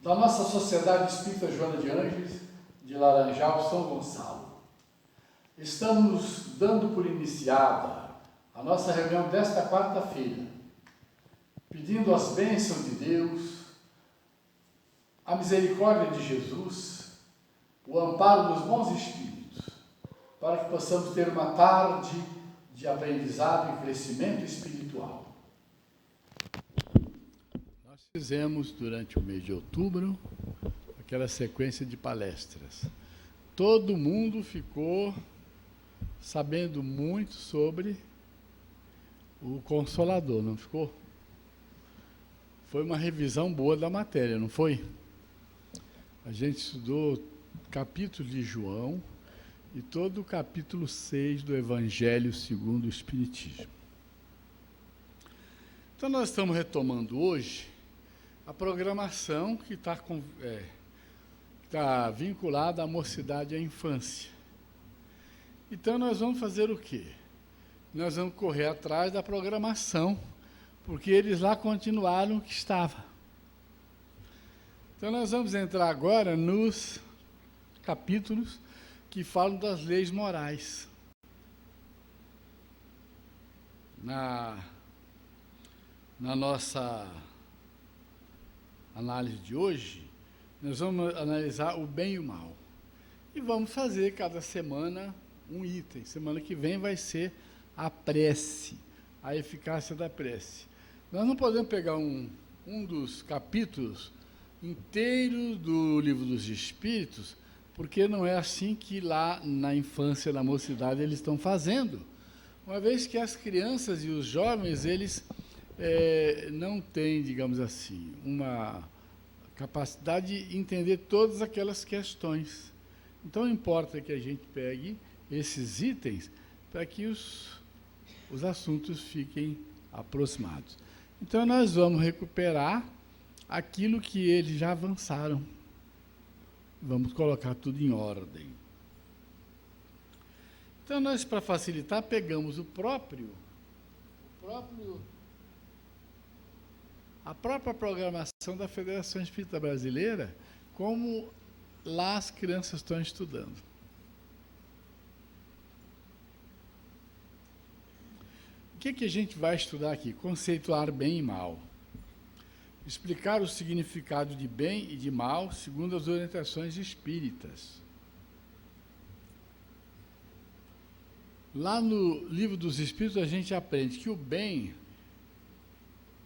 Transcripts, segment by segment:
da nossa Sociedade Espírita Joana de Ângeles, de Laranjal, São Gonçalo. Estamos dando por iniciada a nossa reunião desta quarta-feira, pedindo as bênçãos de Deus, a misericórdia de Jesus, o amparo dos bons espíritos, para que possamos ter uma tarde de aprendizado e crescimento espiritual. Nós fizemos durante o mês de outubro aquela sequência de palestras. Todo mundo ficou sabendo muito sobre o Consolador, não ficou? Foi uma revisão boa da matéria, não foi? A gente estudou capítulo de João e todo o capítulo 6 do Evangelho segundo o Espiritismo. Então, nós estamos retomando hoje a programação que está vinculada à mocidade e à infância. Então, nós vamos fazer o quê? Nós vamos correr atrás da programação, porque eles lá continuaram o que estava. Então, nós vamos entrar agora nos capítulos que falam das leis morais. Na nossa análise de hoje, nós vamos analisar o bem e o mal. E vamos fazer cada semana um item. Semana que vem vai ser a prece, a eficácia da prece. Nós não podemos pegar um dos capítulos inteiros do Livro dos Espíritos, porque não é assim que lá na infância, na mocidade, eles estão fazendo. Uma vez que as crianças e os jovens, eles não têm, digamos assim, uma capacidade de entender todas aquelas questões. Então, importa que a gente pegue esses itens para que os assuntos fiquem aproximados. Então, nós vamos recuperar aquilo que eles já avançaram. Vamos colocar tudo em ordem. Então, nós, para facilitar, pegamos a própria programação da Federação Espírita Brasileira, como lá as crianças estão estudando. O que a gente vai estudar aqui? Conceituar bem e mal. Explicar o significado de bem e de mal segundo as orientações espíritas. Lá no Livro dos Espíritos a gente aprende que o bem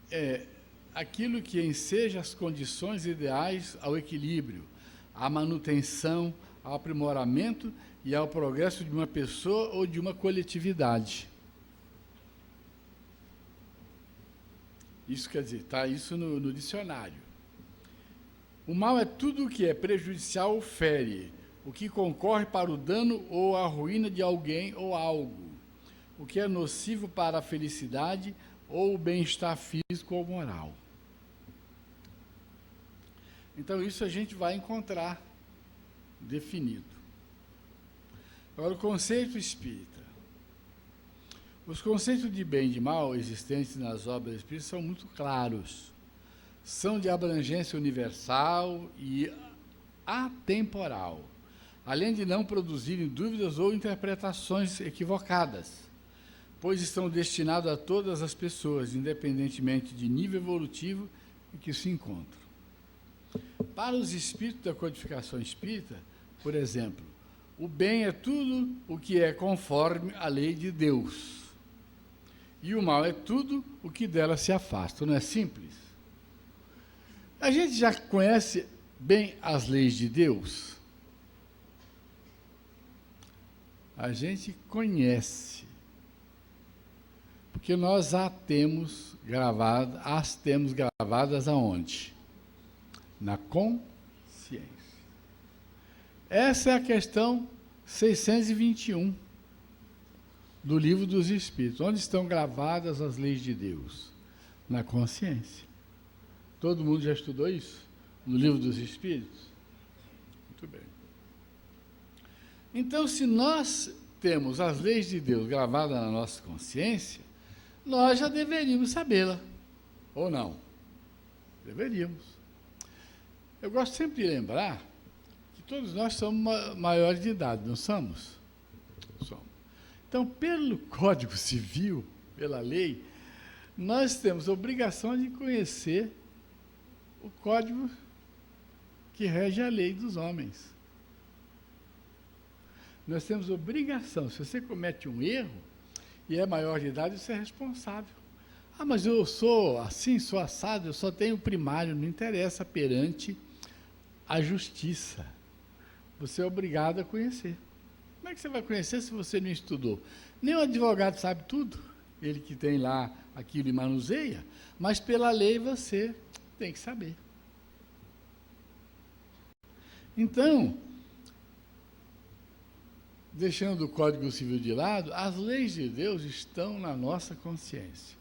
é aquilo que enseja as condições ideais ao equilíbrio, à manutenção, ao aprimoramento e ao progresso de uma pessoa ou de uma coletividade. Isso quer dizer, está isso no dicionário. O mal é tudo o que é prejudicial ou fere, o que concorre para o dano ou a ruína de alguém ou algo, o que é nocivo para a felicidade ou o bem-estar físico ou moral. Então, isso a gente vai encontrar definido. Agora, o conceito espírita. Os conceitos de bem e de mal existentes nas obras espíritas são muito claros. São de abrangência universal e atemporal, além de não produzirem dúvidas ou interpretações equivocadas, pois estão destinados a todas as pessoas, independentemente de nível evolutivo em que se encontram. Para os espíritos da codificação espírita, por exemplo, o bem é tudo o que é conforme a lei de Deus. E o mal é tudo o que dela se afasta. Não é simples? A gente já conhece bem as leis de Deus? A gente conhece. Porque nós as temos gravadas aonde? Na consciência. Essa é a questão 621 do Livro dos Espíritos. Onde estão gravadas as leis de Deus? Na consciência. Todo mundo já estudou isso? No Livro dos Espíritos? Muito bem. Então, se nós temos as leis de Deus gravadas na nossa consciência, nós já deveríamos sabê-la. Ou não? Deveríamos. Eu gosto sempre de lembrar que todos nós somos maiores de idade, não somos? Somos. Então, pelo Código Civil, pela lei, nós temos a obrigação de conhecer o código que rege a lei dos homens. Nós temos obrigação, se você comete um erro e é maior de idade, você é responsável. Ah, mas eu sou assim, sou assado, eu só tenho primário, não interessa perante a justiça. Você é obrigado a conhecer. Como é que você vai conhecer se você não estudou? Nem o advogado sabe tudo, ele que tem lá aquilo e manuseia, mas pela lei você tem que saber. Então, deixando o Código Civil de lado, as leis de Deus estão na nossa consciência.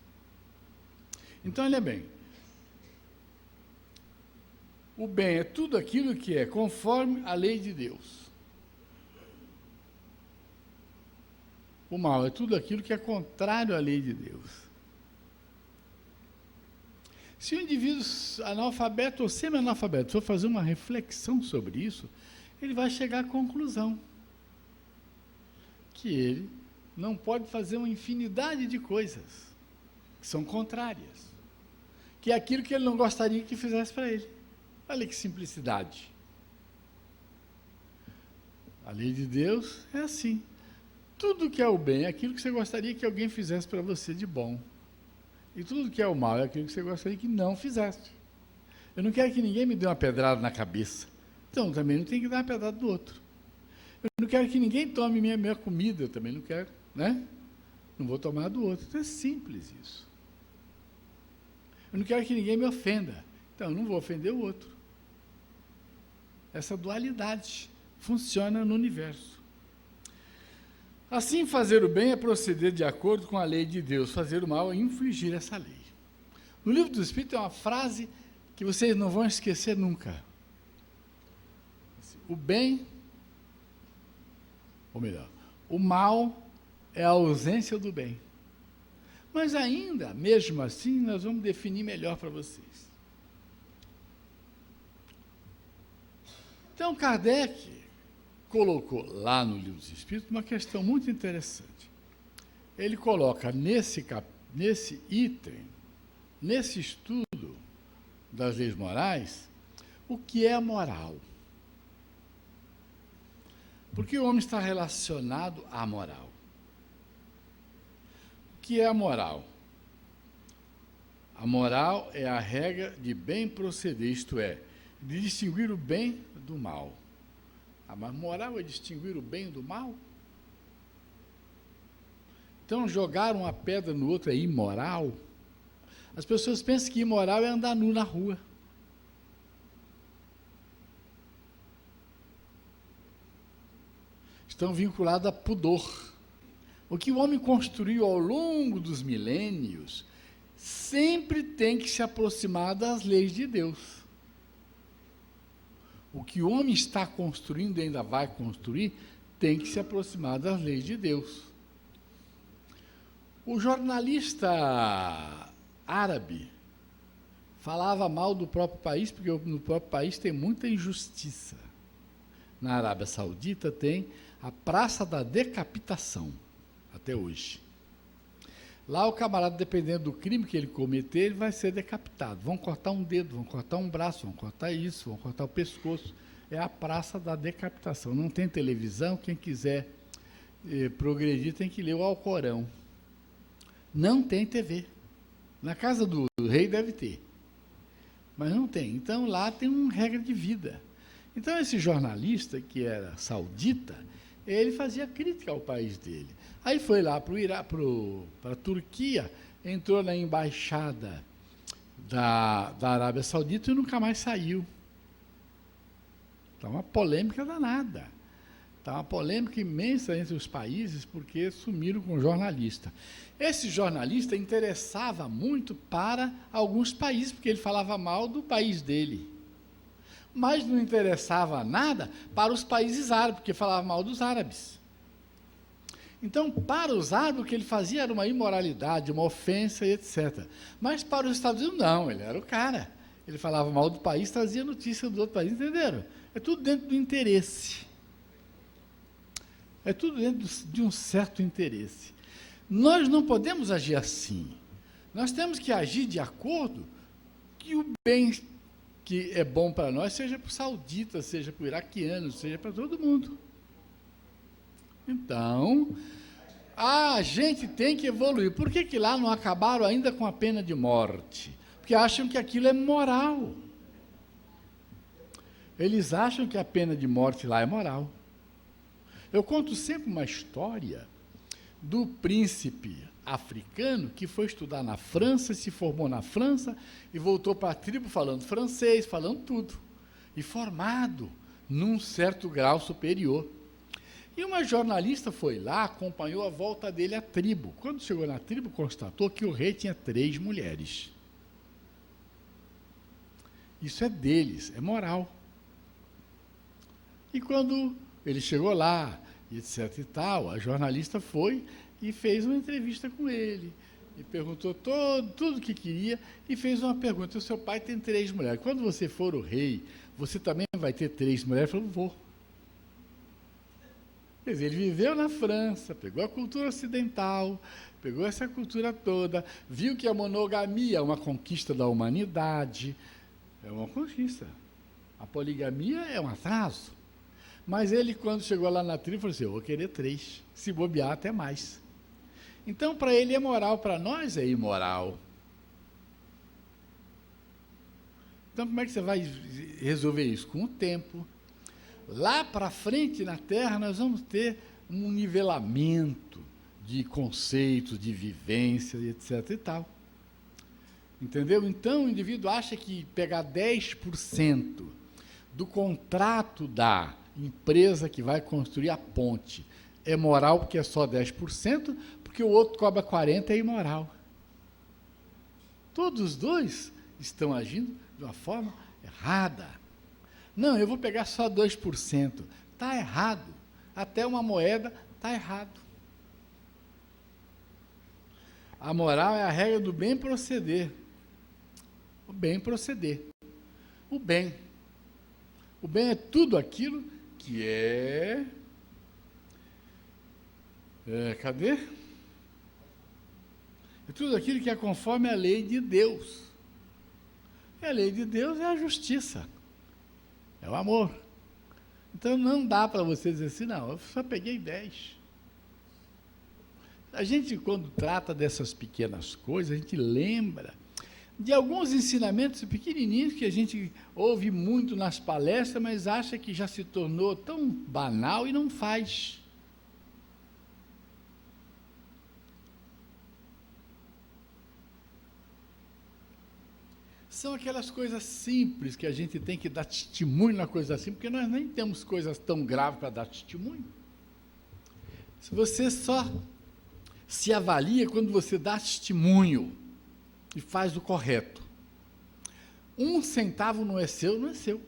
Então, olha bem, o bem é tudo aquilo que é conforme a lei de Deus. O mal é tudo aquilo que é contrário à lei de Deus. Se o indivíduo analfabeto ou semi-analfabeto for fazer uma reflexão sobre isso, ele vai chegar à conclusão que ele não pode fazer uma infinidade de coisas que são contrárias, que é aquilo que ele não gostaria que fizesse para ele. Olha que simplicidade. A lei de Deus é assim. Tudo que é o bem é aquilo que você gostaria que alguém fizesse para você de bom. E tudo que é o mal é aquilo que você gostaria que não fizesse. Eu não quero que ninguém me dê uma pedrada na cabeça. Então, também não tem que dar uma pedrada do outro. Eu não quero que ninguém tome minha comida, eu também não quero, né? Não vou tomar do outro. Então é simples isso. Eu não quero que ninguém me ofenda, então eu não vou ofender o outro. Essa dualidade funciona no universo. Assim, fazer o bem é proceder de acordo com a lei de Deus, fazer o mal é infringir essa lei. No Livro do Espírito tem uma frase que vocês não vão esquecer nunca. O bem, ou melhor, o mal é a ausência do bem. Mas ainda, mesmo assim, nós vamos definir melhor para vocês. Então, Kardec colocou lá no Livro dos Espíritos uma questão muito interessante. Ele coloca nesse item, nesse estudo das leis morais, o que é a moral. Porque o homem está relacionado à moral. O que é a moral? A moral é a regra de bem proceder, isto é, de distinguir o bem do mal. Mas moral é distinguir o bem do mal? Então, jogar uma pedra no outro é imoral? As pessoas pensam que imoral é andar nu na rua. Estão vinculados a pudor. O que o homem construiu ao longo dos milênios sempre tem que se aproximar das leis de Deus. O que o homem está construindo e ainda vai construir tem que se aproximar das leis de Deus. O jornalista árabe falava mal do próprio país, porque no próprio país tem muita injustiça. Na Arábia Saudita tem a Praça da Decapitação, até hoje. Lá o camarada, dependendo do crime que ele cometer, ele vai ser decapitado. Vão cortar um dedo, vão cortar um braço, vão cortar isso, vão cortar o pescoço. É a Praça da Decapitação. Não tem televisão, quem quiser progredir tem que ler o Alcorão. Não tem TV. Na casa do rei deve ter, mas não tem. Então lá tem uma regra de vida. Então esse jornalista, que era saudita, ele fazia crítica ao país dele. Aí foi lá para a Turquia, entrou na embaixada da Arábia Saudita e nunca mais saiu. Está uma polêmica danada. Está uma polêmica imensa entre os países, porque sumiram com o jornalista. Esse jornalista interessava muito para alguns países, porque ele falava mal do país dele. Mas não interessava nada para os países árabes, porque falava mal dos árabes. Então, para os árabes, o que ele fazia era uma imoralidade, uma ofensa, etc. Mas para os Estados Unidos, não, ele era o cara. Ele falava mal do país, trazia notícia do outro país, entenderam? É tudo dentro do interesse. É tudo dentro de um certo interesse. Nós não podemos agir assim. Nós temos que agir de acordo que o bem que é bom para nós seja para o saudita, seja para o iraquiano, seja para todo mundo. Então, a gente tem que evoluir. Por que lá não acabaram ainda com a pena de morte? Porque acham que aquilo é moral. Eles acham que a pena de morte lá é moral. Eu conto sempre uma história do príncipe africano que foi estudar na França, se formou na França e voltou para a tribo falando francês, falando tudo. E formado num certo grau superior. E uma jornalista foi lá, acompanhou a volta dele à tribo. Quando chegou na tribo, constatou que o rei tinha 3 mulheres. Isso é deles, é moral. E quando ele chegou lá, etc e tal, a jornalista foi e fez uma entrevista com ele. E perguntou tudo o que queria e fez uma pergunta. O seu pai tem 3 mulheres. Quando você for o rei, você também vai ter 3 mulheres? Ele falou, vou. Quer dizer, ele viveu na França, pegou a cultura ocidental, pegou essa cultura toda, viu que a monogamia é uma conquista da humanidade, é uma conquista. A poligamia é um atraso. Mas ele, quando chegou lá na tribo, falou assim, eu vou querer 3, se bobear até mais. Então, para ele é moral, para nós é imoral. Então, como é que você vai resolver isso? Com o tempo. Lá para frente, na Terra, nós vamos ter um nivelamento de conceitos, de vivência, etc. e tal. Entendeu? Então, o indivíduo acha que pegar 10% do contrato da empresa que vai construir a ponte é moral porque é só 10%, porque o outro cobra 40% é imoral. Todos os dois estão agindo de uma forma errada. Não, eu vou pegar só 2%. Está errado. Até uma moeda está errado. A moral é a regra do bem proceder. O bem proceder. O bem. O bem é tudo aquilo que cadê? É tudo aquilo que é conforme a lei de Deus. E a lei de Deus é a justiça. É o amor. Então não dá para você dizer assim, não, eu só peguei 10. A gente, quando trata dessas pequenas coisas, a gente lembra de alguns ensinamentos pequenininhos que a gente ouve muito nas palestras, mas acha que já se tornou tão banal e não faz. São aquelas coisas simples que a gente tem que dar testemunho na coisa assim, porque nós nem temos coisas tão graves para dar testemunho. Se você só se avalia quando você dá testemunho e faz o correto. 1 centavo não é seu, não é seu.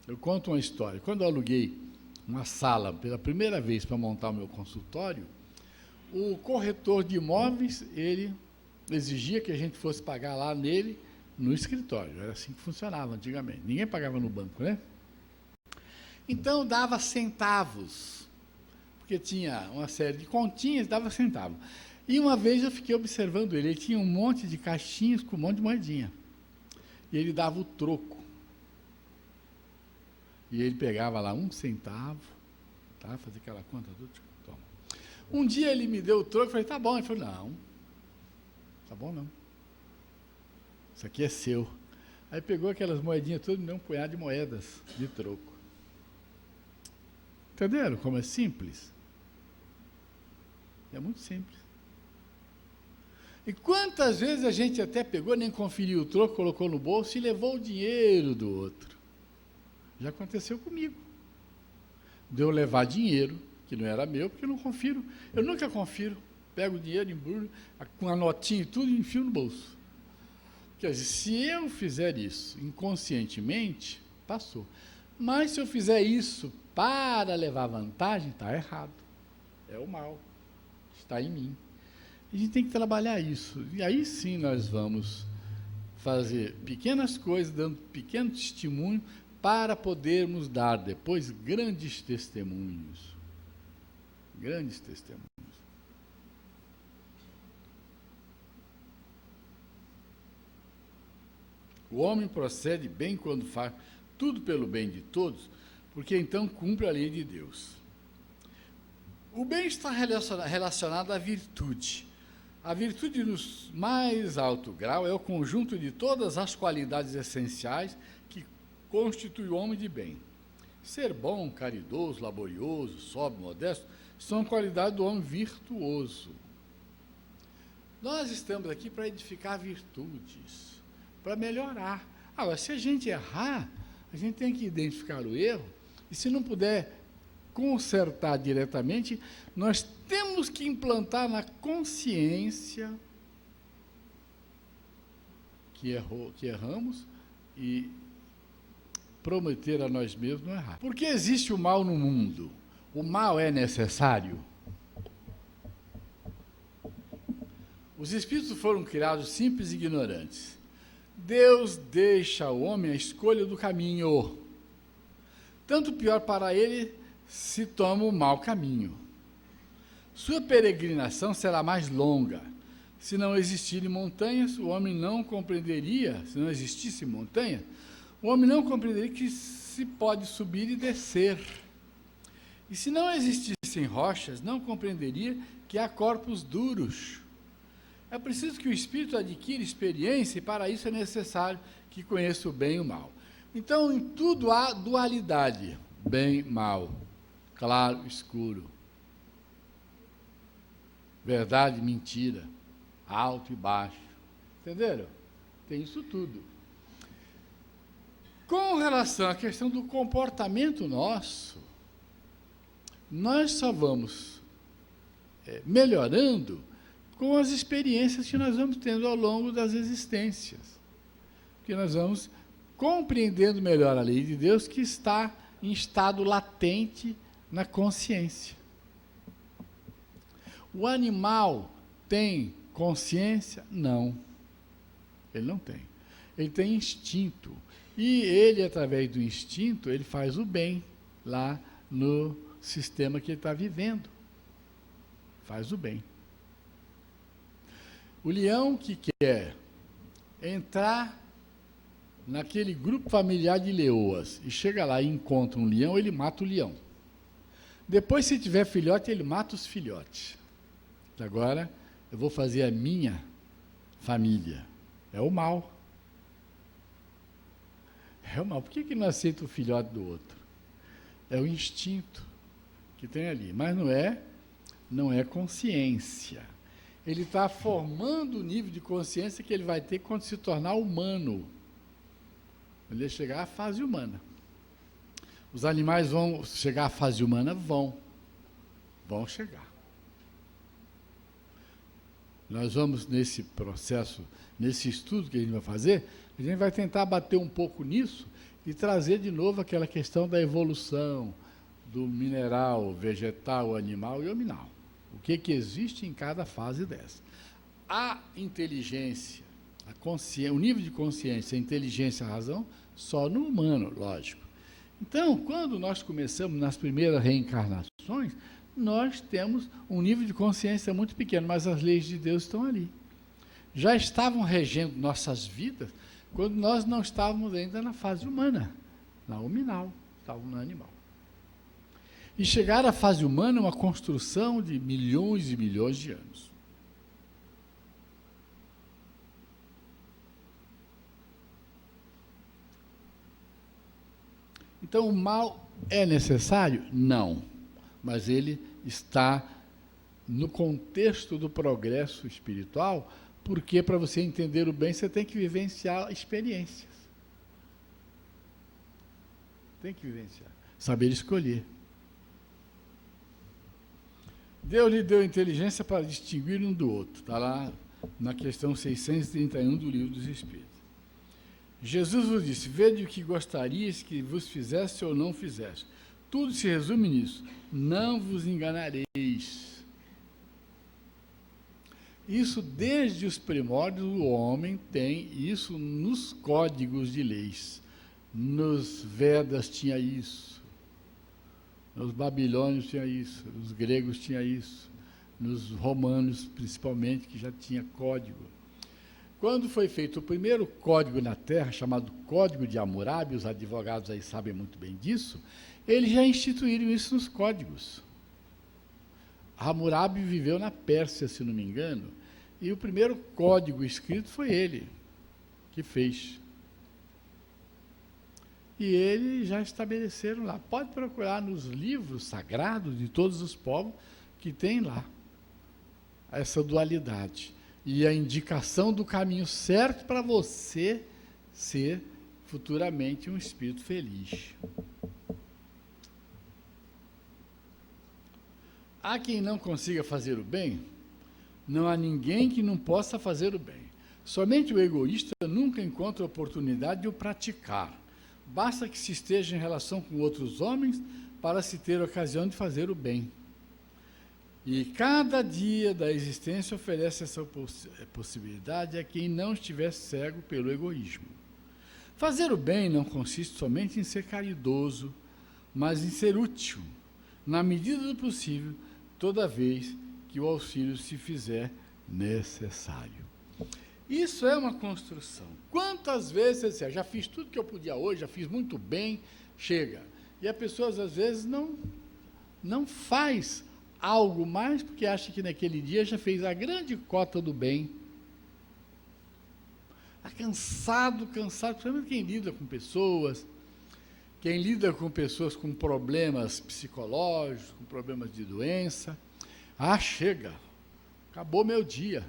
Eu conto uma história. Quando eu aluguei uma sala pela primeira vez para montar o meu consultório, o corretor de imóveis, ele exigia que a gente fosse pagar lá nele, no escritório. Era assim que funcionava antigamente. Ninguém pagava no banco, né? Então, dava centavos, porque tinha uma série de continhas, dava centavo. E uma vez eu fiquei observando ele tinha um monte de caixinhas com um monte de moedinha. E ele dava o troco. E ele pegava lá 1 centavo, tá? Fazia aquela conta, toma. Um dia ele me deu o troco, eu falei, tá bom. Ele falou, não, tá bom não. Isso aqui é seu. Aí pegou aquelas moedinhas todas e me deu um punhado de moedas de troco. Entenderam como é simples? É muito simples. E quantas vezes a gente até pegou, nem conferiu o troco, colocou no bolso e levou o dinheiro do outro. Já aconteceu comigo. De eu levar dinheiro, que não era meu, porque eu não confiro. Eu nunca confiro. Pego o dinheiro, embrulho, com a notinha e tudo, e enfio no bolso. Quer dizer, se eu fizer isso inconscientemente, passou. Mas se eu fizer isso para levar vantagem, está errado. É o mal. Está em mim. A gente tem que trabalhar isso. E aí sim nós vamos fazer pequenas coisas, dando pequeno testemunho, para podermos dar depois grandes testemunhos. Grandes testemunhos. O homem procede bem quando faz tudo pelo bem de todos, porque então cumpre a lei de Deus. O bem está relacionado à virtude. A virtude, no mais alto grau, é o conjunto de todas as qualidades essenciais que constituem o homem de bem. Ser bom, caridoso, laborioso, sóbrio, modesto, são qualidades do homem virtuoso. Nós estamos aqui para edificar virtudes, para melhorar. Agora, se a gente errar, a gente tem que identificar o erro, e se não puder consertar diretamente, nós temos que implantar na consciência que erramos e prometer a nós mesmos não errar. Porque existe o mal no mundo. O mal é necessário. Os espíritos foram criados simples e ignorantes. Deus deixa ao homem a escolha do caminho. Tanto pior para ele se toma o mau caminho. Sua peregrinação será mais longa. Se não existirem montanhas, o homem não compreenderia, se não existisse montanha, o homem não compreenderia que se pode subir e descer. E se não existissem rochas, não compreenderia que há corpos duros. É preciso que o espírito adquira experiência e para isso é necessário que conheça o bem e o mal. Então, em tudo há dualidade, bem, mal, claro, escuro, verdade, mentira, alto e baixo. Entenderam? Tem isso tudo. Com relação à questão do comportamento nosso, nós só vamos melhorando com as experiências que nós vamos tendo ao longo das existências. Porque nós vamos compreendendo melhor a lei de Deus que está em estado latente na consciência. O animal tem consciência? Não. Ele não tem. Ele tem instinto. E ele, através do instinto, ele faz o bem lá no sistema que ele está vivendo. Faz o bem. O leão que quer entrar naquele grupo familiar de leoas e chega lá e encontra um leão, ele mata o leão. Depois, se tiver filhote, ele mata os filhotes. Agora, eu vou fazer a minha família. É o mal. É o mal. Por que não aceita o filhote do outro? É o instinto que tem ali. Mas não é consciência. Ele está formando o nível de consciência que ele vai ter quando se tornar humano. Quando ele chegar à fase humana. Os animais vão chegar à fase humana? Vão chegar. Nós vamos, nesse processo, nesse estudo que a gente vai fazer, a gente vai tentar bater um pouco nisso e trazer de novo aquela questão da evolução do mineral, vegetal, animal e hominal. O que existe em cada fase dessa. A inteligência, a consciência, o nível de consciência, a inteligência, a razão, só no humano, lógico. Então, quando nós começamos nas primeiras reencarnações, nós temos um nível de consciência muito pequeno, mas as leis de Deus estão ali. Já estavam regendo nossas vidas quando nós não estávamos ainda na fase humana, na hominal, estávamos no animal. E chegar à fase humana é uma construção de milhões e milhões de anos. Então, o mal é necessário? Não. Mas ele está no contexto do progresso espiritual, porque para você entender o bem, você tem que vivenciar experiências. Tem que vivenciar. Saber escolher. Deus lhe deu inteligência para distinguir um do outro. Está lá na questão 631 do Livro dos Espíritos. Jesus vos disse, vede o que gostarias que vos fizesse ou não fizesse. Tudo se resume nisso. Não vos enganareis. Isso, desde os primórdios, o homem tem isso nos códigos de leis. Nos Vedas tinha isso, nos babilônios tinha isso, nos gregos tinha isso, nos romanos, principalmente, que já tinha código. Quando foi feito o primeiro código na Terra, chamado Código de Hammurabi, os advogados aí sabem muito bem disso, eles já instituíram isso nos códigos. Hammurabi viveu na Pérsia, se não me engano, e o primeiro código escrito foi ele que fez. E eles já estabeleceram lá. Pode procurar nos livros sagrados de todos os povos que tem lá essa dualidade. E a indicação do caminho certo para você ser futuramente um espírito feliz. Há quem não consiga fazer o bem? Não há ninguém que não possa fazer o bem. Somente o egoísta nunca encontra oportunidade de o praticar. Basta que se esteja em relação com outros homens para se ter ocasião de fazer o bem. E cada dia da existência oferece essa possibilidade a quem não estiver cego pelo egoísmo. Fazer o bem não consiste somente em ser caridoso, mas em ser útil, na medida do possível, toda vez que o auxílio se fizer necessário. Isso é uma construção. Quantas vezes você diz, já fiz tudo que eu podia hoje, já fiz muito bem, chega. E a pessoa, às vezes, não faz algo mais porque acha que naquele dia já fez a grande cota do bem. Está cansado, principalmente quem lida com pessoas, quem lida com pessoas com problemas psicológicos, com problemas de doença. Chega, acabou meu dia.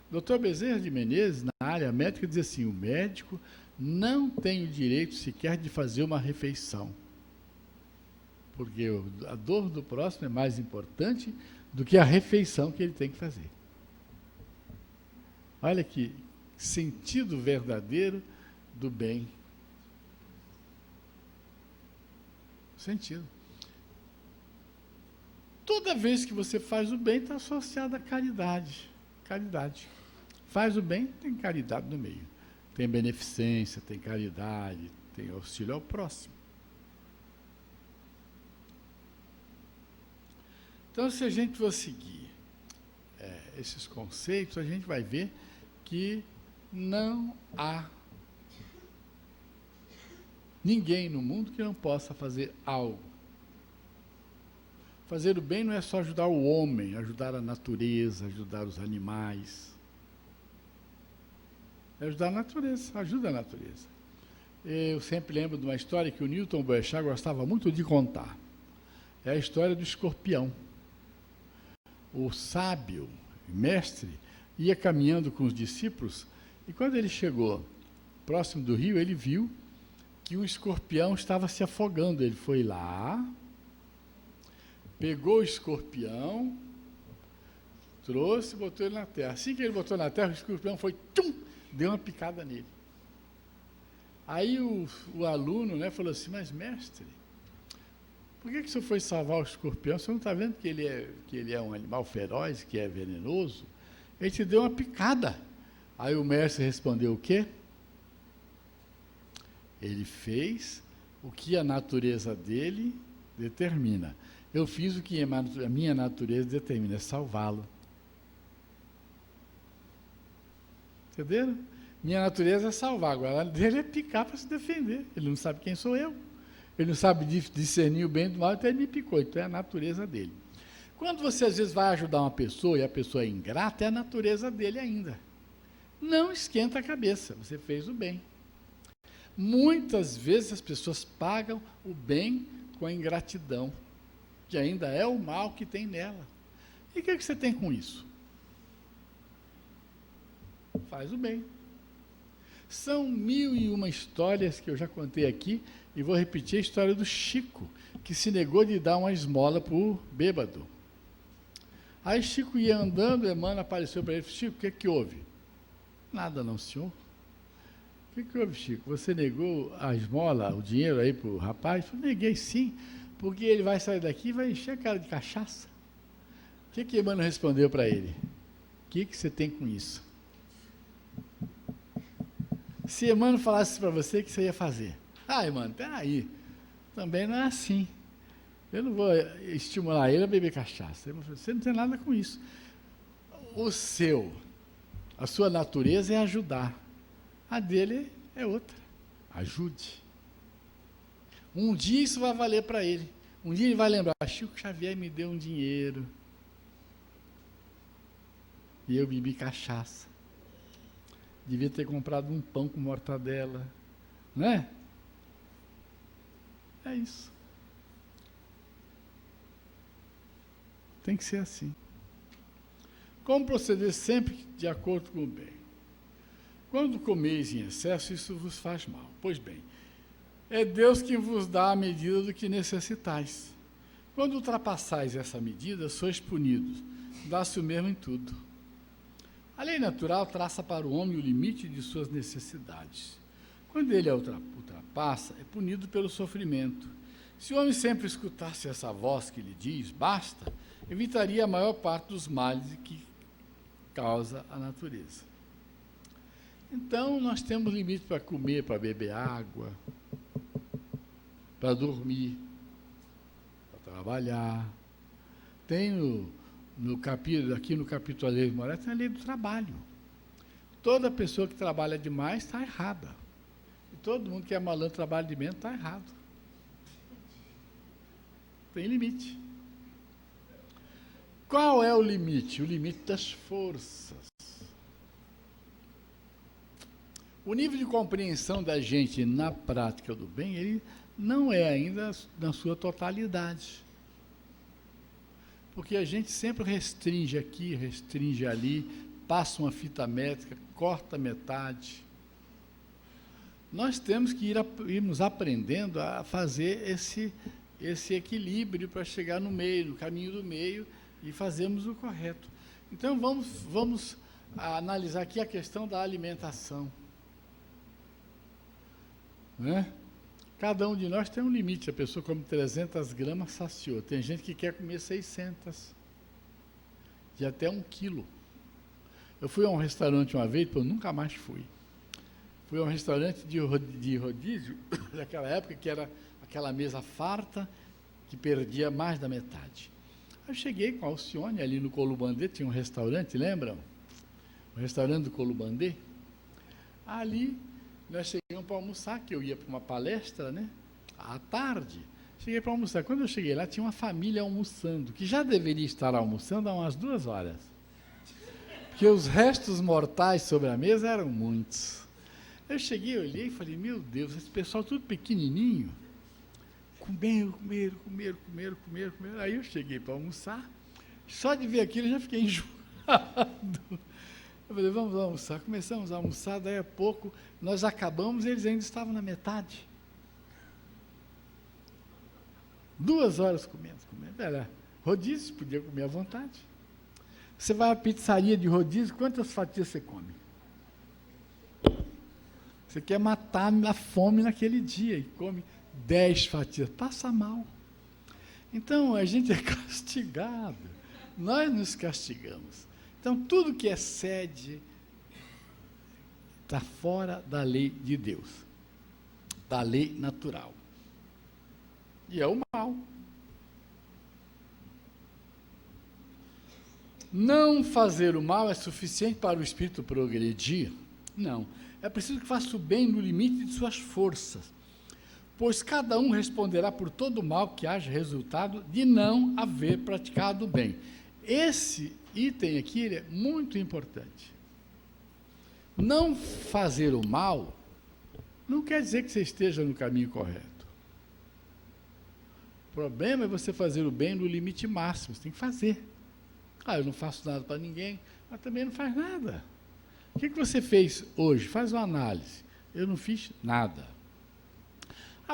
O Dr. Bezerra de Menezes, na área médica, diz assim, o médico não tem o direito sequer de fazer uma refeição. Porque a dor do próximo é mais importante do que a refeição que ele tem que fazer. Olha que sentido verdadeiro do bem. Sentido. Toda vez que você faz o bem, está associado à caridade. Caridade. Faz o bem, tem caridade no meio. Tem beneficência, tem caridade, tem auxílio ao próximo. Então, se a gente for seguir esses conceitos, a gente vai ver que não há ninguém no mundo que não possa fazer algo. Fazer o bem não é só ajudar o homem, ajudar a natureza, ajudar os animais. É ajudar a natureza, ajuda a natureza. Eu sempre lembro de uma história que o Newton Boechat gostava muito de contar. É a história do escorpião. O sábio, mestre, ia caminhando com os discípulos e quando ele chegou próximo do rio, ele viu que o escorpião estava se afogando. Ele foi lá, pegou o escorpião, trouxe e botou ele na terra. Assim que ele botou na terra, o escorpião foi, deu uma picada nele. Aí o aluno, né, falou assim, mas mestre, por que o senhor foi salvar o escorpião? O senhor não está vendo que ele é um animal feroz, que é venenoso? Ele te deu uma picada. Aí o mestre respondeu o quê? Ele fez o que a natureza dele determina. Eu fiz o que a minha natureza determina, é salvá-lo. Entenderam? Minha natureza é salvar, agora a dele é picar para se defender. Ele não sabe quem sou eu. Ele não sabe discernir o bem do mal, então ele me picou. Então é a natureza dele. Quando você às vezes vai ajudar uma pessoa e a pessoa é ingrata, é a natureza dele ainda. Não esquenta a cabeça, você fez o bem. Muitas vezes as pessoas pagam o bem com a ingratidão, que ainda é o mal que tem nela. E o que você tem com isso? Faz o bem. São 1001 histórias que eu já contei aqui, e vou repetir a história do Chico, que se negou de dar uma esmola para o bêbado. Aí Chico ia andando, Emmanuel apareceu para ele e disse, Chico, o que é que houve? Nada não, senhor. O que houve, Chico? Você negou a esmola, o dinheiro aí para o rapaz? Eu falei, neguei sim, porque ele vai sair daqui e vai encher a cara de cachaça. O que Emmanuel respondeu para ele? O que você tem com isso? Se Emmanuel falasse para você, o que você ia fazer? Ah, Emmanuel, peraí, também não é assim. Eu não vou estimular ele a beber cachaça. Você não tem nada com isso. A sua natureza é ajudar. A dele é outra. Ajude. Um dia isso vai valer para ele. Um dia ele vai lembrar, Chico Xavier me deu um dinheiro. E eu bebi cachaça. Devia ter comprado um pão com mortadela. Não é? É isso. Tem que ser assim. Como proceder sempre de acordo com o bem? Quando comeis em excesso, isso vos faz mal. Pois bem, é Deus quem vos dá a medida do que necessitais. Quando ultrapassais essa medida, sois punidos. Dá-se o mesmo em tudo. A lei natural traça para o homem o limite de suas necessidades. Quando ele a ultrapassa, é punido pelo sofrimento. Se o homem sempre escutasse essa voz que lhe diz, basta, evitaria a maior parte dos males que causa a natureza. Então, nós temos limite para comer, para beber água, para dormir, para trabalhar. Tem aqui no capítulo da Lei de Moraes, tem a lei do trabalho. Toda pessoa que trabalha demais está errada. E todo mundo que é malandro trabalha de menos está errado. Tem limite. Qual é o limite? O limite das forças. O nível de compreensão da gente na prática do bem, ele não é ainda na sua totalidade. Porque a gente sempre restringe aqui, restringe ali, passa uma fita métrica, corta metade. Nós temos que irmos aprendendo a fazer esse equilíbrio para chegar no meio, no caminho do meio, e fazermos o correto. Então, vamos analisar aqui a questão da alimentação. Né? Cada um de nós tem um limite. A pessoa come 300 gramas, saciou. Tem gente que quer comer 600. De até 1 quilo. Eu fui a um restaurante uma vez, eu nunca mais fui. Fui a um restaurante de rodízio, daquela época, que era aquela mesa farta, que perdia mais da metade. Eu cheguei com a Alcione, ali no Colubandê, tinha um restaurante, lembram? O restaurante do Colubandê. Ali, nós chegamos para almoçar, que eu ia para uma palestra, né? À tarde. Cheguei para almoçar. Quando eu cheguei lá, tinha uma família almoçando, que já deveria estar almoçando há umas 2 horas. Porque os restos mortais sobre a mesa eram muitos. Eu cheguei, olhei e falei, meu Deus, esse pessoal tudo pequenininho. Comeram. Aí eu cheguei para almoçar, só de ver aquilo eu já fiquei enjoado. Eu falei, vamos almoçar. Começamos a almoçar, daí a pouco nós acabamos e eles ainda estavam na metade. 2 horas comendo. Era rodízio, podia comer à vontade. Você vai à pizzaria de rodízio, quantas fatias você come? Você quer matar a fome naquele dia e come 10 fatias, passa mal. Então, a gente é castigado. Nós nos castigamos. Então, tudo que excede está fora da lei de Deus, da lei natural. E é o mal. Não fazer o mal é suficiente para o espírito progredir? Não. É preciso que faça o bem no limite de suas forças, pois cada um responderá por todo o mal que haja resultado de não haver praticado o bem. Esse item aqui ele é muito importante. Não fazer o mal não quer dizer que você esteja no caminho correto. O problema é você fazer o bem no limite máximo, você tem que fazer. Eu não faço nada para ninguém, mas também não faz nada. O que você fez hoje? Faz uma análise. Eu não fiz nada.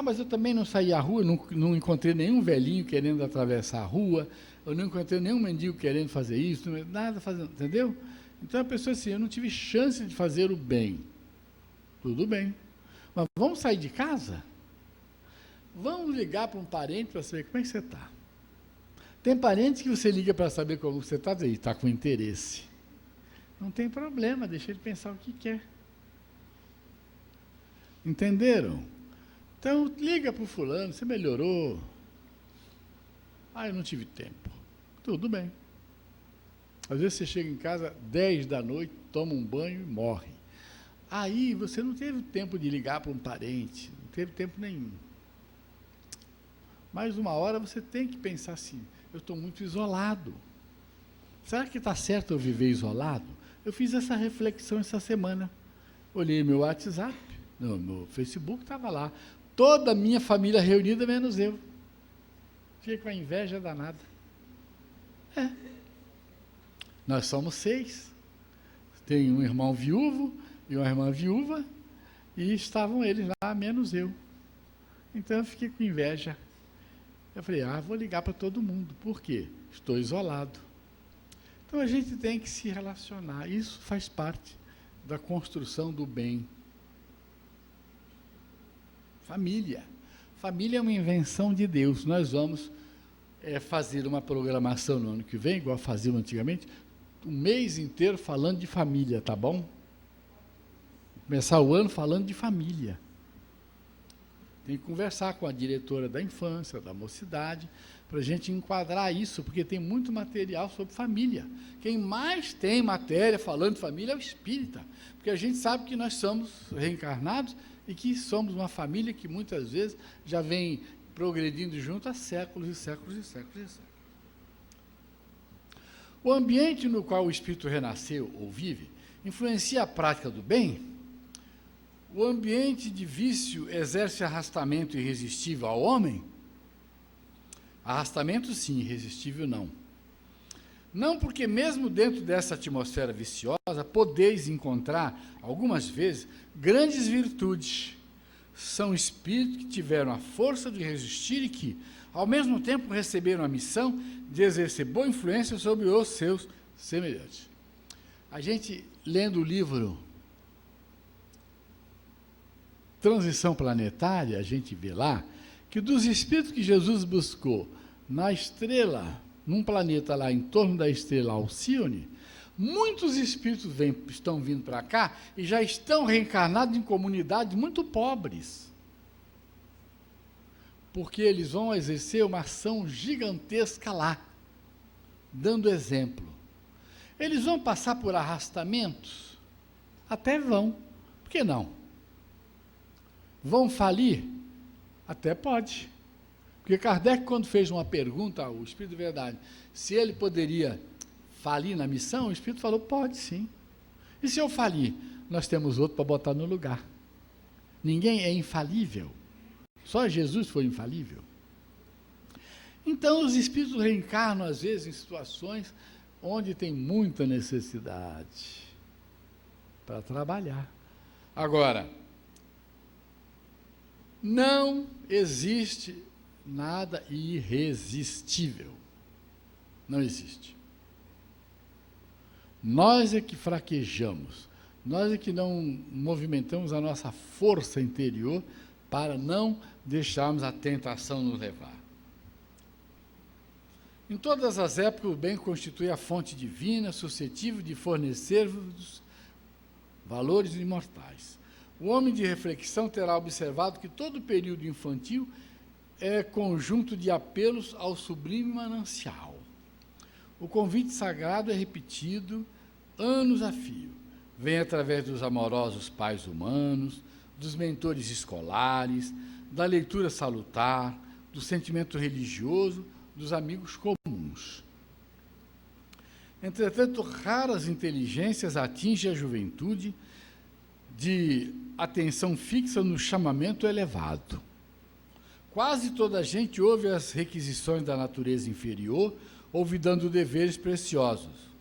Mas eu também não saí à rua, não encontrei nenhum velhinho querendo atravessar a rua, eu não encontrei nenhum mendigo querendo fazer isso, nada fazendo, entendeu? Então a pessoa assim, eu não tive chance de fazer o bem. Tudo bem. Mas vamos sair de casa? Vamos ligar para um parente para saber como é que você está. Tem parentes que você liga para saber como você está e está com interesse. Não tem problema, deixa ele pensar o que quer. Entenderam? Então, liga para o fulano, você melhorou? Ah, eu não tive tempo. Tudo bem. Às vezes você chega em casa 10 da noite, toma um banho e morre. Aí você não teve tempo de ligar para um parente, não teve tempo nenhum. Mas uma hora você tem que pensar assim, eu estou muito isolado. Será que está certo eu viver isolado? Eu fiz essa reflexão essa semana. Olhei meu WhatsApp, meu Facebook, estava lá. Toda a minha família reunida, menos eu. Fiquei com a inveja danada. Nós somos 6. Tem um irmão viúvo e uma irmã viúva, e estavam eles lá, menos eu. Então eu fiquei com inveja. Eu falei, vou ligar para todo mundo. Por quê? Estou isolado. Então a gente tem que se relacionar. Isso faz parte da construção do bem. Família. Família é uma invenção de Deus. Nós vamos fazer uma programação no ano que vem, igual faziam antigamente, um mês inteiro falando de família, tá bom? Começar o ano falando de família. Tem que conversar com a diretora da infância, da mocidade, para a gente enquadrar isso, porque tem muito material sobre família. Quem mais tem matéria falando de família é o espírita, porque a gente sabe que nós somos reencarnados e que somos uma família que muitas vezes já vem progredindo junto há séculos e séculos e séculos e séculos. O ambiente no qual o espírito renasceu ou vive influencia a prática do bem. O ambiente de vício exerce arrastamento irresistível ao homem? Arrastamento sim, irresistível não. Não porque mesmo dentro dessa atmosfera viciosa, podeis encontrar, algumas vezes, grandes virtudes. São espíritos que tiveram a força de resistir e que, ao mesmo tempo, receberam a missão de exercer boa influência sobre os seus semelhantes. A gente, lendo o livro Transição Planetária, a gente vê lá que dos espíritos que Jesus buscou na estrela, num planeta lá em torno da estrela Alcíone, muitos espíritos estão vindo para cá e já estão reencarnados em comunidades muito pobres. Porque eles vão exercer uma ação gigantesca lá, dando exemplo. Eles vão passar por arrastamentos? Até vão. Por que não? Vão falir? Até pode. Porque Kardec, quando fez uma pergunta ao Espírito de Verdade, se ele poderia falir na missão, o Espírito falou, pode sim. E se eu falir? Nós temos outro para botar no lugar. Ninguém é infalível. Só Jesus foi infalível. Então, os espíritos reencarnam, às vezes, em situações onde tem muita necessidade para trabalhar. Agora, não existe nada irresistível. Não existe. Nós é que fraquejamos. Nós é que não movimentamos a nossa força interior para não deixarmos a tentação nos levar. Em todas as épocas, o bem constitui a fonte divina, suscetível de fornecer-vos valores imortais. O homem de reflexão terá observado que todo o período infantil é conjunto de apelos ao sublime manancial. O convite sagrado é repetido anos a fio. Vem através dos amorosos pais humanos, dos mentores escolares, da leitura salutar, do sentimento religioso, dos amigos comuns. Entretanto, raras inteligências atingem a juventude de atenção fixa no chamamento elevado. Quase toda a gente ouve as requisições da natureza inferior, olvidando deveres preciosos.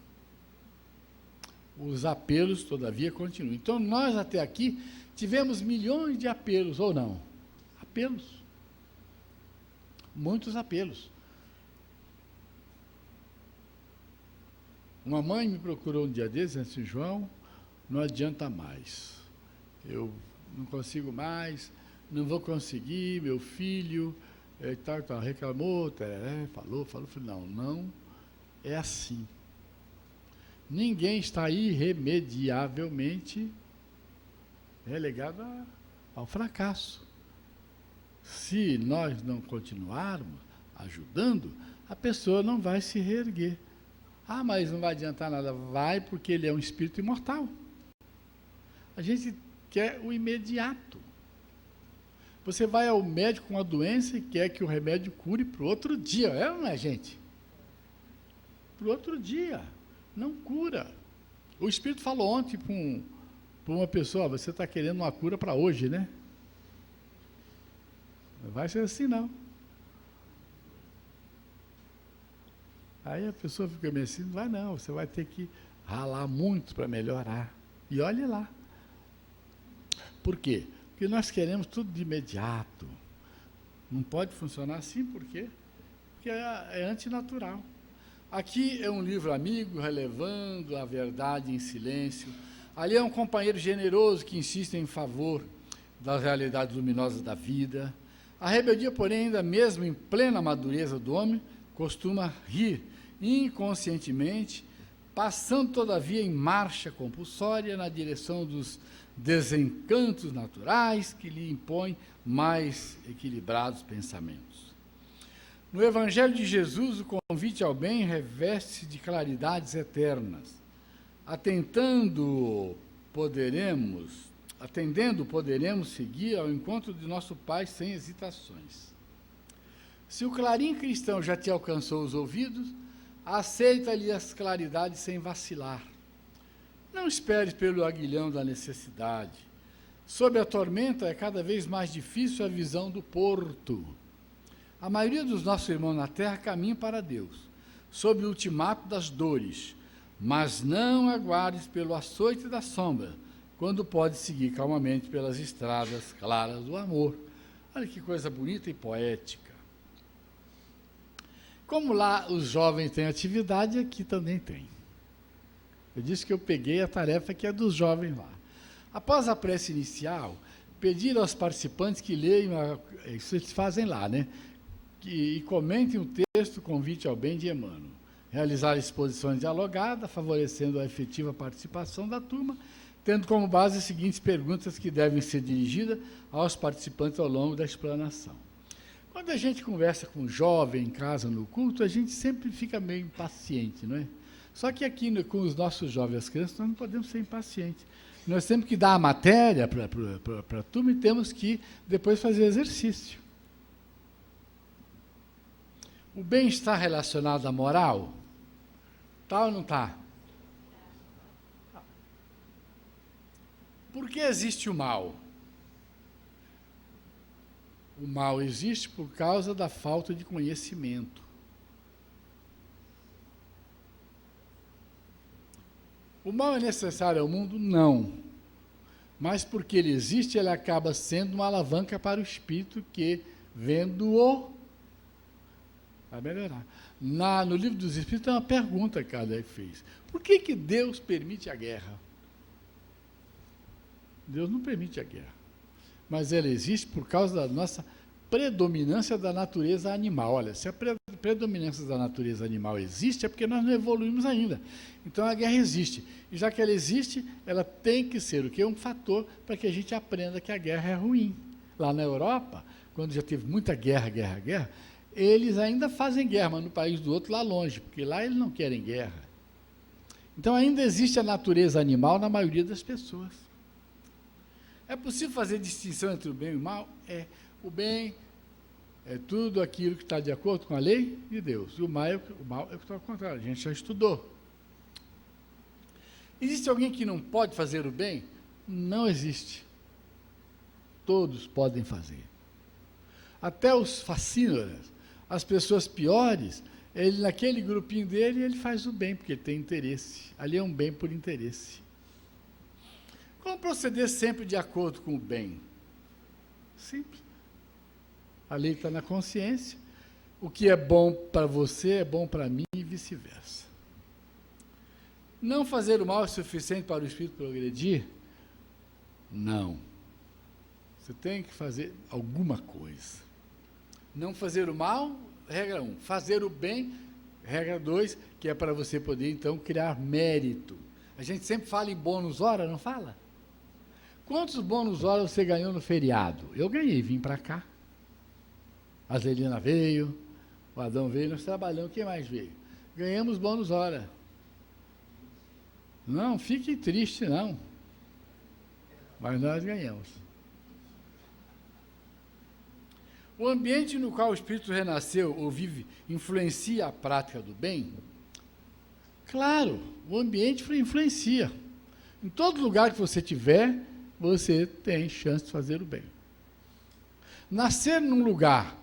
Os apelos, todavia, continuam. Então, nós até aqui tivemos milhões de apelos, ou não? Apelos. Muitos apelos. Uma mãe me procurou um dia desses, disse, João, não adianta mais. Eu não consigo mais, não vou conseguir, meu filho, reclamou, falou, falei, não é assim. Ninguém está irremediavelmente relegado ao fracasso. Se nós não continuarmos ajudando, a pessoa não vai se reerguer. Ah, mas não vai adiantar nada. Vai, porque ele é um espírito imortal. A gente quer o imediato. Você vai ao médico com uma doença e quer que o remédio cure para o outro dia. É ou não é, gente? Para o outro dia. Não cura. O espírito falou ontem para uma pessoa: você está querendo uma cura para hoje, né? Não vai ser assim, não. Aí a pessoa fica meio assim: não vai não, você vai ter que ralar muito para melhorar. E olhe lá. Por quê? Porque nós queremos tudo de imediato. Não pode funcionar assim, por quê? Porque é antinatural. Aqui é um livro amigo, relevando a verdade em silêncio. Ali é um companheiro generoso que insiste em favor das realidades luminosas da vida. A rebeldia, porém, ainda mesmo em plena madureza do homem, costuma rir inconscientemente, passando, todavia, em marcha compulsória na direção dos desencantos naturais que lhe impõem mais equilibrados pensamentos. No Evangelho de Jesus, o convite ao bem reveste-se de claridades eternas. Atendendo, poderemos seguir ao encontro de nosso Pai sem hesitações. Se o clarim cristão já te alcançou os ouvidos, aceita-lhe as claridades sem vacilar. Não esperes pelo aguilhão da necessidade. Sob a tormenta é cada vez mais difícil a visão do porto. A maioria dos nossos irmãos na terra caminha para Deus, sob o ultimato das dores, mas não aguardes pelo açoite da sombra, quando pode seguir calmamente pelas estradas claras do amor. Olha que coisa bonita e poética. Como lá os jovens têm atividade, aqui também tem. Eu disse que eu peguei a tarefa que é dos jovens lá. Após a prece inicial, pedir aos participantes que leiam, isso eles fazem lá, né? E comentem o texto Convite ao Bem de Emmanuel. Realizar exposições dialogadas, favorecendo a efetiva participação da turma, tendo como base as seguintes perguntas que devem ser dirigidas aos participantes ao longo da explanação. Quando a gente conversa com jovem em casa, no culto, a gente sempre fica meio impaciente, não é? Só que aqui, com os nossos jovens, as crianças, nós não podemos ser impacientes. Nós temos que dar a matéria para a turma e temos que depois fazer exercício. O bem está relacionado à moral? Tá ou não está? Por que existe o mal? O mal existe por causa da falta de conhecimento. O mal é necessário ao mundo? Não. Mas porque ele existe, ele acaba sendo uma alavanca para o espírito que, vendo-o, vai melhorar. No livro dos Espíritos tem uma pergunta que Kardec fez. Por que Deus permite a guerra? Deus não permite a guerra. Mas ela existe por causa da nossa predominância da natureza animal. Olha, se a predominância da natureza animal existe, é porque nós não evoluímos ainda. Então a guerra existe. E já que ela existe, ela tem que ser o quê? Um fator para que a gente aprenda que a guerra é ruim. Lá na Europa, quando já teve muita guerra, eles ainda fazem guerra, mas no país do outro, lá longe, porque lá eles não querem guerra. Então ainda existe a natureza animal na maioria das pessoas. É possível fazer distinção entre o bem e o mal? É. O bem é tudo aquilo que está de acordo com a lei de Deus. E o mal é o que está ao contrário. A gente já estudou. Existe alguém que não pode fazer o bem? Não existe. Todos podem fazer. Até os fascínoras, as pessoas piores, ele, naquele grupinho dele, ele faz o bem, porque ele tem interesse. Ali é um bem por interesse. Como proceder sempre de acordo com o bem? Simples. A lei está na consciência. O que é bom para você é bom para mim e vice-versa. Não fazer o mal é suficiente para o espírito progredir? Não. Você tem que fazer alguma coisa. Não fazer o mal, regra 1. Fazer o bem, Regra 2, que é para você poder, então, criar mérito. A gente sempre fala em bônus hora, não fala? Quantos bônus hora você ganhou no feriado? Eu ganhei, vim para cá. A Zelina veio, o Adão veio, nós trabalhamos. Quem mais veio? Ganhamos bônus hora. Não, fique triste, não. Mas nós ganhamos. O ambiente no qual o espírito renasceu ou vive influencia a prática do bem? Claro, o ambiente influencia. Em todo lugar que você tiver, você tem chance de fazer o bem. Nascer num lugar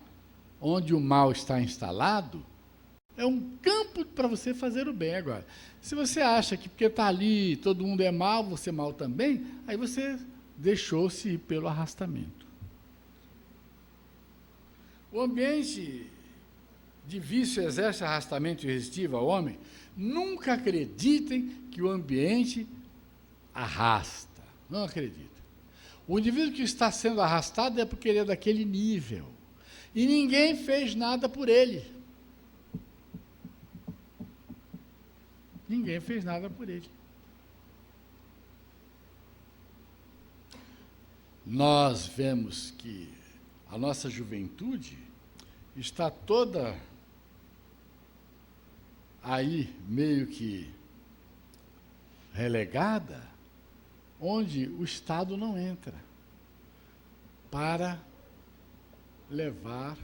onde o mal está instalado é um campo para você fazer o bem. Agora, se você acha que porque está ali todo mundo é mal, você é mal também, aí você deixou-se ir pelo arrastamento. O ambiente de vício exerce arrastamento irresistível ao homem. Nunca acreditem que o ambiente arrasta. Não acreditem. O indivíduo que está sendo arrastado é porque ele é daquele nível. E ninguém fez nada por ele. Ninguém fez nada por ele. Nós vemos que a nossa juventude está toda aí meio que relegada, onde o Estado não entra para levar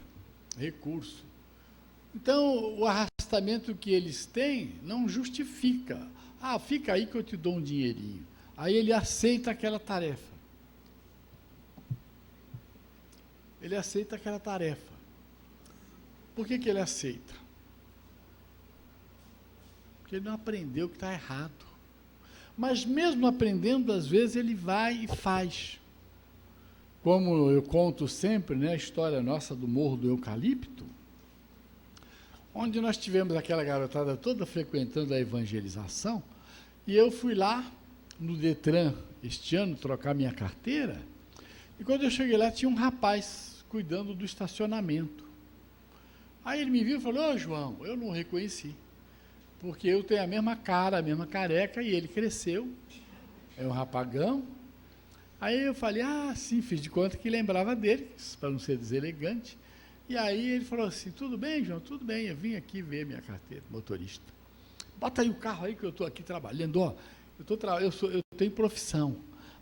recurso. Então, o arrastamento que eles têm não justifica. Ah, fica aí que eu te dou um dinheirinho. Aí ele aceita aquela tarefa. Ele aceita aquela tarefa. Por que ele aceita? Porque ele não aprendeu que está errado. Mas mesmo aprendendo, às vezes, ele vai e faz. Como eu conto sempre, né, a história nossa do Morro do Eucalipto, onde nós tivemos aquela garotada toda frequentando a evangelização, e eu fui lá no Detran este ano trocar minha carteira, e quando eu cheguei lá tinha um rapaz cuidando do estacionamento. Aí ele me viu e falou: ô João, eu não o reconheci, porque eu tenho a mesma cara, a mesma careca, e ele cresceu, é um rapagão. Aí eu falei: ah, sim, fiz de conta que lembrava dele, para não ser deselegante. E aí ele falou assim: tudo bem, João, tudo bem, eu vim aqui ver minha carteira, motorista. Bota aí o carro aí que eu estou aqui trabalhando, ó, eu tenho profissão,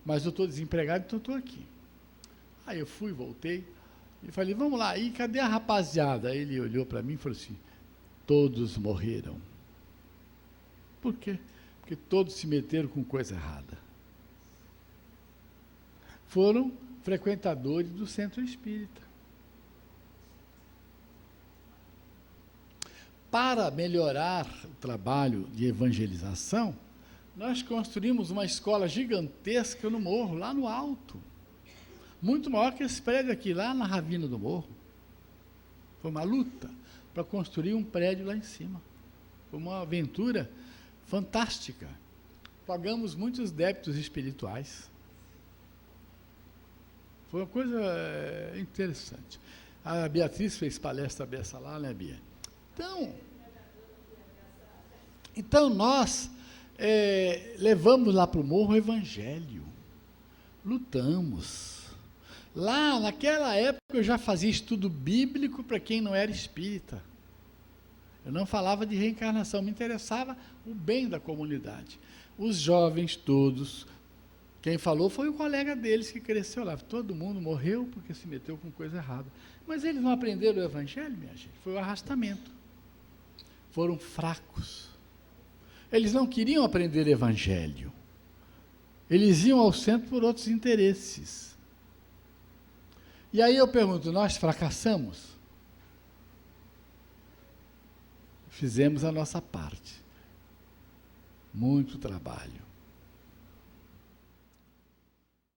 mas eu estou desempregado, então estou aqui. Aí eu fui, voltei, e falei: vamos lá, e cadê a rapaziada? Aí ele olhou para mim e falou assim: todos morreram. Por quê? Porque todos se meteram com coisa errada. Foram frequentadores do centro espírita. Para melhorar o trabalho de evangelização, nós construímos uma escola gigantesca no morro, lá no alto. Muito maior que esse prédio aqui, lá na ravina do morro. Foi uma luta para construir um prédio lá em cima. Foi uma aventura fantástica. Pagamos muitos débitos espirituais. Foi uma coisa interessante. A Beatriz fez palestra dessa lá, né, Bia? Então nós levamos lá para o morro o evangelho. Lutamos. Lá, naquela época, eu já fazia estudo bíblico para quem não era espírita. Eu não falava de reencarnação, me interessava o bem da comunidade. Os jovens todos, quem falou foi o colega deles que cresceu lá. Todo mundo morreu porque se meteu com coisa errada. Mas eles não aprenderam o evangelho, minha gente, foi o arrastamento. Foram fracos. Eles não queriam aprender evangelho. Eles iam ao centro por outros interesses. E aí eu pergunto: nós fracassamos? Fizemos a nossa parte. Muito trabalho.